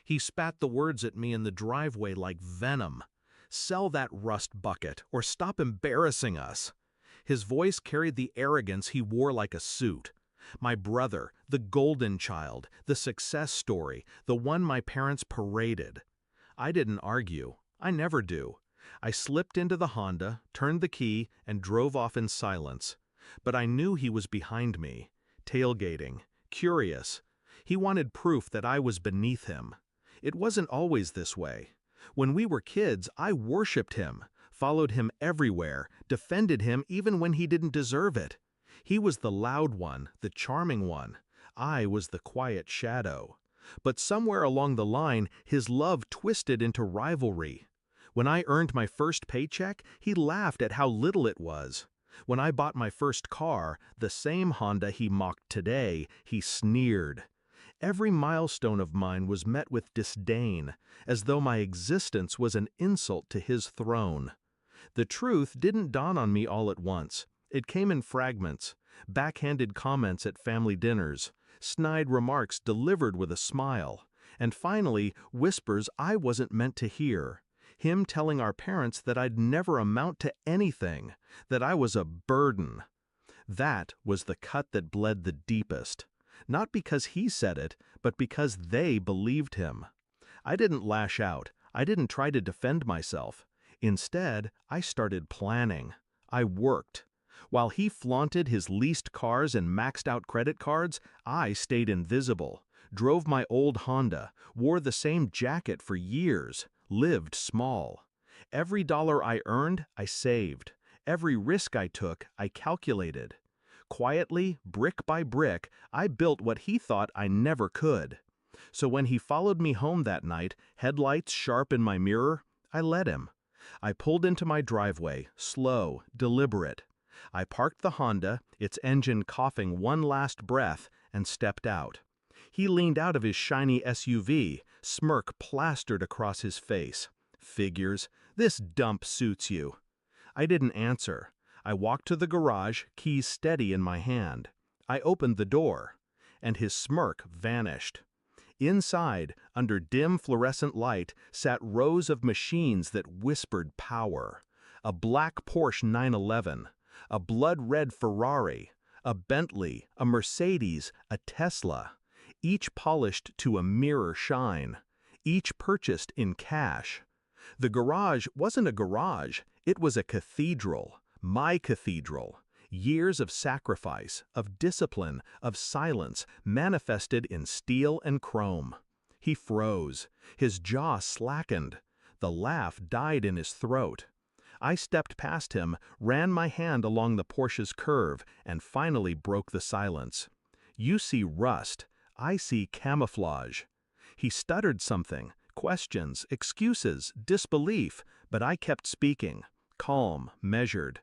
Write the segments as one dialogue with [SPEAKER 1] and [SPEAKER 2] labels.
[SPEAKER 1] He spat the words at me in the driveway like venom. "Sell that rust bucket, or stop embarrassing us." His voice carried the arrogance he wore like a suit. My brother, the golden child, the success story, the one my parents paraded. I didn't argue. I never do. I slipped into the Honda, turned the key, and drove off in silence. But I knew he was behind me, tailgating, curious. He wanted proof that I was beneath him. It wasn't always this way. When we were kids, I worshipped him, followed him everywhere, defended him even when he didn't deserve it. He was the loud one, the charming one. I was the quiet shadow. But somewhere along the line, his love twisted into rivalry. When I earned my first paycheck, he laughed at how little it was. When I bought my first car, the same Honda he mocked today, he sneered. Every milestone of mine was met with disdain, as though my existence was an insult to his throne. The truth didn't dawn on me all at once. It came in fragments, backhanded comments at family dinners, snide remarks delivered with a smile, and finally, whispers I wasn't meant to hear. Him telling our parents that I'd never amount to anything, that I was a burden. That was the cut that bled the deepest. Not because he said it, but because they believed him. I didn't lash out. I didn't try to defend myself. Instead, I started planning. I worked. While he flaunted his leased cars and maxed out credit cards, I stayed invisible, drove my old Honda, wore the same jacket for years, lived small. Every dollar I earned, I saved. Every risk I took, I calculated. Quietly, brick by brick, I built what he thought I never could. So when he followed me home that night, headlights sharp in my mirror, I let him. I pulled into my driveway, slow, deliberate. I parked the Honda, its engine coughing one last breath, and stepped out. He leaned out of his shiny SUV, smirk plastered across his face. "Figures, this dump suits you." I didn't answer. I walked to the garage, keys steady in my hand. I opened the door, and his smirk vanished. Inside, under dim fluorescent light, sat rows of machines that whispered power. A black Porsche 911, a blood-red Ferrari, a Bentley, a Mercedes, a Tesla, each polished to a mirror shine, each purchased in cash. The garage wasn't a garage, it was a cathedral, my cathedral. Years of sacrifice, of discipline, of silence, manifested in steel and chrome. He froze. His jaw slackened. The laugh died in his throat. I stepped past him, ran my hand along the Porsche's curve, and finally broke the silence. "You see rust. I see camouflage." He stuttered something, questions, excuses, disbelief, but I kept speaking, calm, measured.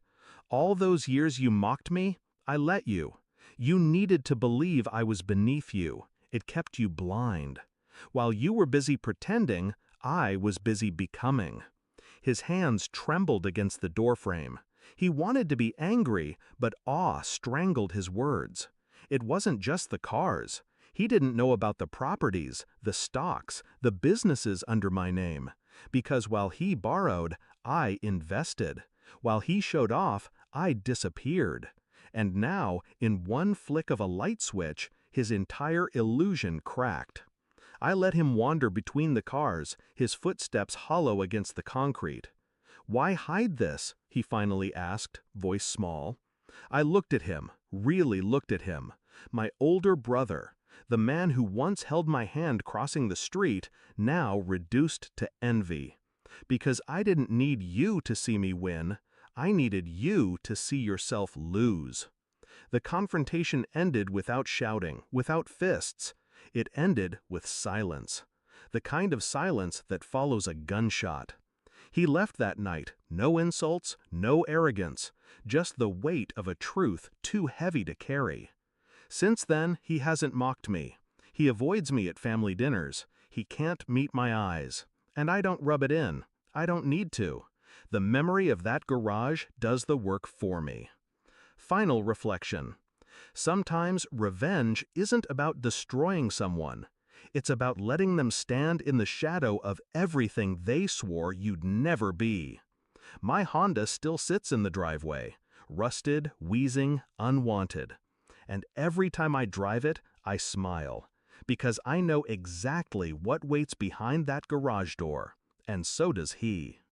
[SPEAKER 1] "All those years you mocked me, I let you. You needed to believe I was beneath you. It kept you blind. While you were busy pretending, I was busy becoming." His hands trembled against the doorframe. He wanted to be angry, but awe strangled his words. It wasn't just the cars. He didn't know about the properties, the stocks, the businesses under my name. Because while he borrowed, I invested. While he showed off, I disappeared. And now, in one flick of a light switch, his entire illusion cracked. I let him wander between the cars, his footsteps hollow against the concrete. "Why hide this?" he finally asked, voice small. I looked at him, really looked at him. My older brother, the man who once held my hand crossing the street, now reduced to envy. Because I didn't need you to see me win. I needed you to see yourself lose. The confrontation ended without shouting, without fists. It ended with silence. The kind of silence that follows a gunshot. He left that night, no insults, no arrogance, just the weight of a truth too heavy to carry. Since then, he hasn't mocked me. He avoids me at family dinners. He can't meet my eyes. And I don't rub it in. I don't need to. The memory of that garage does the work for me. Final reflection. Sometimes revenge isn't about destroying someone. It's about letting them stand in the shadow of everything they swore you'd never be. My Honda still sits in the driveway, rusted, wheezing, unwanted. And every time I drive it, I smile, because I know exactly what waits behind that garage door, and so does he.